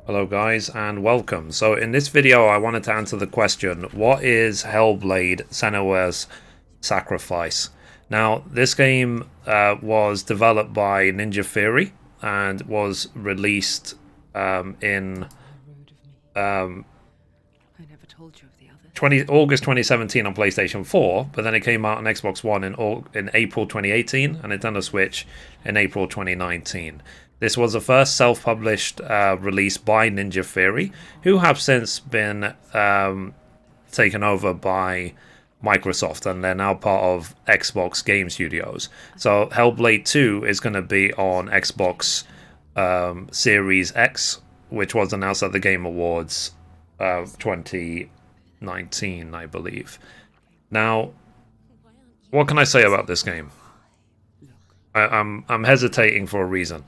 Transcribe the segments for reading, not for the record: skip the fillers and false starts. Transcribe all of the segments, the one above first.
Hello guys and welcome. So in this video I wanted to answer the question, what is Hellblade Senua's Sacrifice? Now this game was developed by Ninja Theory and was released in August 2017 on PlayStation 4, but then it came out on Xbox One in April 2018 and Nintendo Switch in April 2019. This was the first self-published release by Ninja Theory, who have since been taken over by Microsoft, and they're now part of Xbox Game Studios. So Hellblade 2 is going to be on Xbox Series X, which was announced at the Game Awards 2019, I believe. Now, what can I say about this game? I'm hesitating for a reason.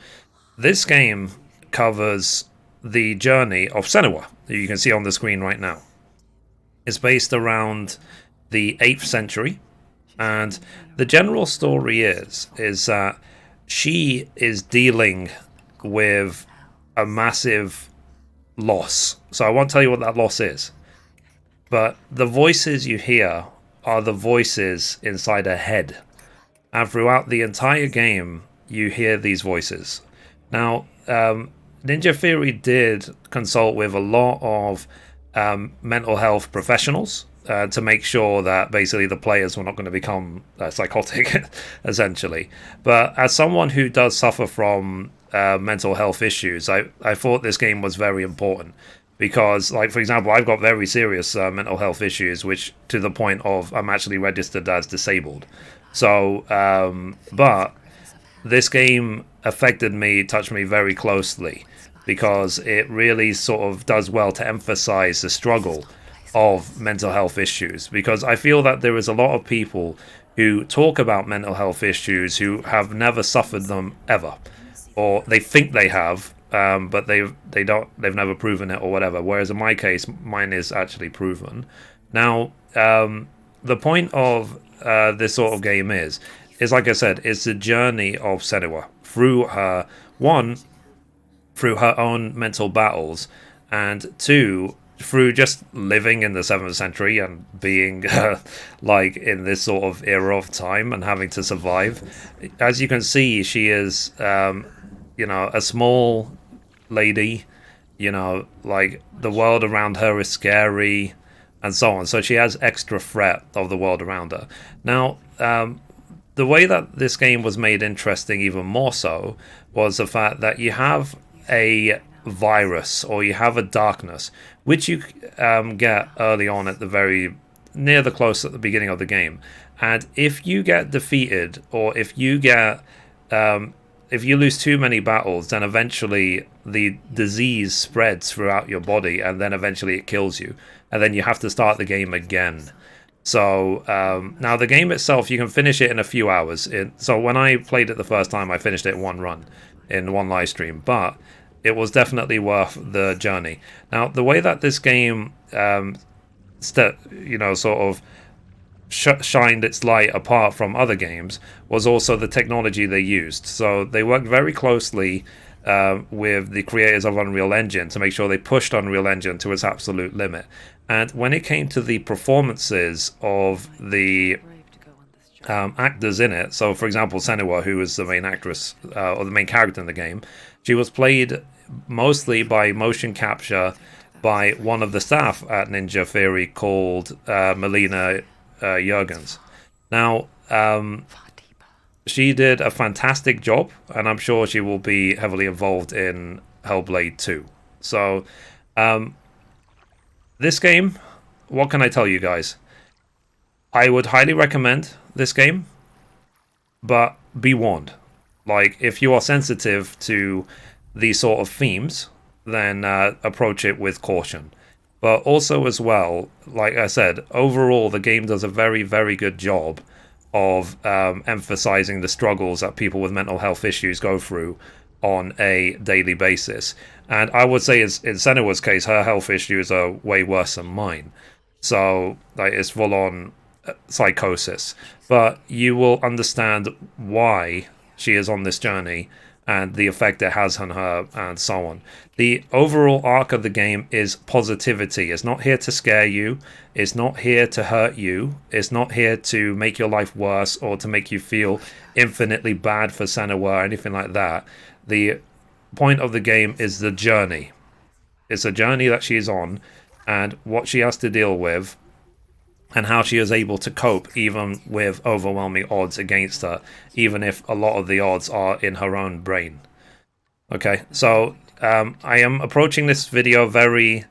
This game covers the journey of Senua, that you can see on the screen right now. It's based around the 8th century, and the general story is that she is dealing with a massive loss. So I won't tell you what that loss is, but the voices you hear are the voices inside her head, and throughout the entire game you hear these voices. Now, Ninja Theory did consult with a lot of mental health professionals to make sure that basically the players were not going to become psychotic, essentially. But as someone who does suffer from mental health issues, I thought this game was very important. Because, like, for example, I've got very serious mental health issues, which to the point of I'm actually registered as disabled. So, but this game affected me, touched me very closely, because it really sort of does well to emphasize the struggle of mental health issues. Because I feel that there is a lot of people who talk about mental health issues who have never suffered them ever, or they think they have, but they've never proven it or whatever. Whereas in my case, mine is actually proven. Now, the point of this sort of game is like I said, it's the journey of Senua through her own mental battles, and two, through just living in the 7th century and being like in this sort of era of time and having to survive. As you can see, she is a small lady, like the world around her is scary and so on, so she has extra threat of the world around her. Now, the way that this game was made interesting even more so was the fact that you have a virus, or you have a darkness, which you get early on at the close at the beginning of the game. And if you get defeated, or if you lose too many battles, then eventually the disease spreads throughout your body, and then eventually it kills you. And then you have to start the game again. So now the game itself, you can finish it in a few hours. So when I played it the first time, I finished it in one run, in one live stream. But it was definitely worth the journey. Now, the way that this game, shined its light apart from other games was also the technology they used. So they worked very closely with the creators of Unreal Engine to make sure they pushed Unreal Engine to its absolute limit. And when it came to the performances of the actors in it, so for example, Senua, who is the main actress or the main character in the game, she was played mostly by motion capture by one of the staff at Ninja Theory called Melina Jurgens. Now, she did a fantastic job, and I'm sure she will be heavily involved in Hellblade 2. So, this game, what can I tell you guys? I would highly recommend this game, but be warned. Like, if you are sensitive to these sort of themes, then approach it with caution. But also as well, like I said, overall the game does a very, very good job of emphasizing the struggles that people with mental health issues go through on a daily basis. And I would say in Senua's case, her health issues are way worse than mine. So like, it's full on psychosis. But you will understand why she is on this journey and the effect it has on her and so on. The overall arc of the game is positivity. It's not here to scare you. It's not here to hurt you. It's not here to make your life worse or to make you feel infinitely bad for Senua or anything like that. The point of the game is the journey. It's a journey that she's on and what she has to deal with and how she is able to cope even with overwhelming odds against her, even if a lot of the odds are in her own brain. Okay, so I am approaching this video very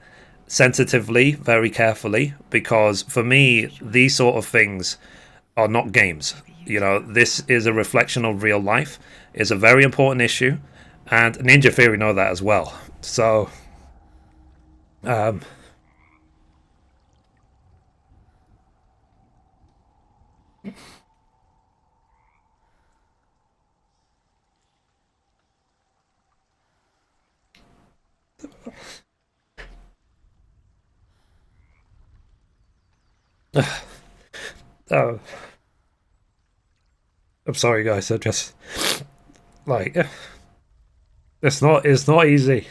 sensitively, very carefully, because for me, these sort of things are not games. You know, this is a reflection of real life. It's a very important issue, and Ninja Theory know that as well. So, I'm sorry, guys. I just like it's not easy.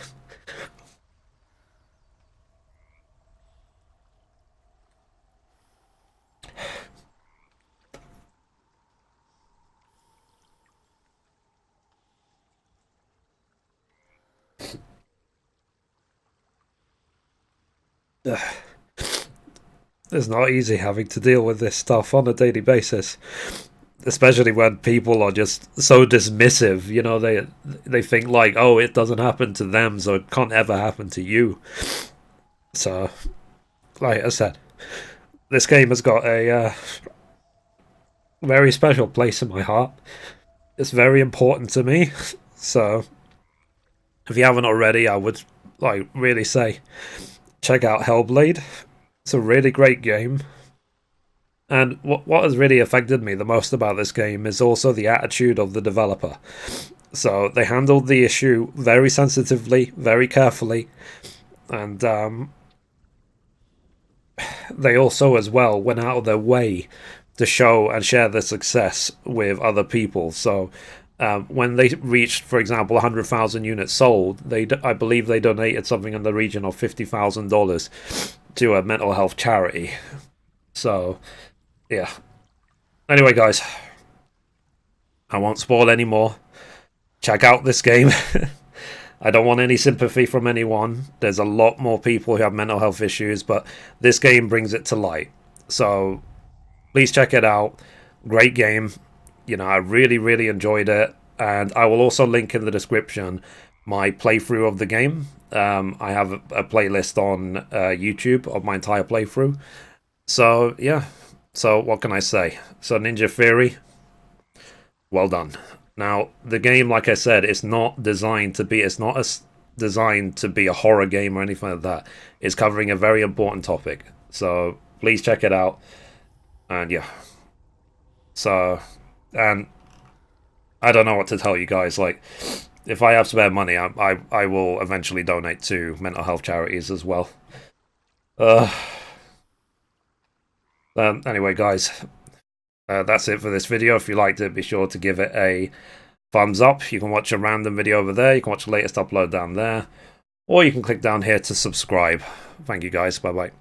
It's not easy having to deal with this stuff on a daily basis, especially when people are just so dismissive. You know, they think like, oh, it doesn't happen to them, so it can't ever happen to you. So, like I said, this game has got a very special place in my heart. It's very important to me. So, if you haven't already, I would like really say check out Hellblade. It's a really great game. And what has really affected me the most about this game is also the attitude of the developer. So they handled the issue very sensitively, very carefully, and they also as well went out of their way to show and share their success with other people. So when they reached, for example, 100,000 units sold, I believe they donated something in the region of $50,000 to a mental health charity. So, yeah. Anyway, guys, I won't spoil any more. Check out this game. I don't want any sympathy from anyone. There's a lot more people who have mental health issues, but this game brings it to light. So, please check it out. Great game. You know, I really, really enjoyed it. And I will also link in the description my playthrough of the game. I have a playlist on YouTube of my entire playthrough. So, yeah. So, what can I say? So, Ninja Theory, well done. Now, the game, like I said, it's not designed to be... It's not designed to be a horror game or anything like that. It's covering a very important topic. So, please check it out. And, yeah. So, and I don't know what to tell you guys. Like, if I have spare money, I will eventually donate to mental health charities as well. Anyway, guys, that's it for this video. If you liked it, be sure to give it a thumbs up. You can watch a random video over there. You can watch the latest upload down there. Or you can click down here to subscribe. Thank you, guys. Bye-bye.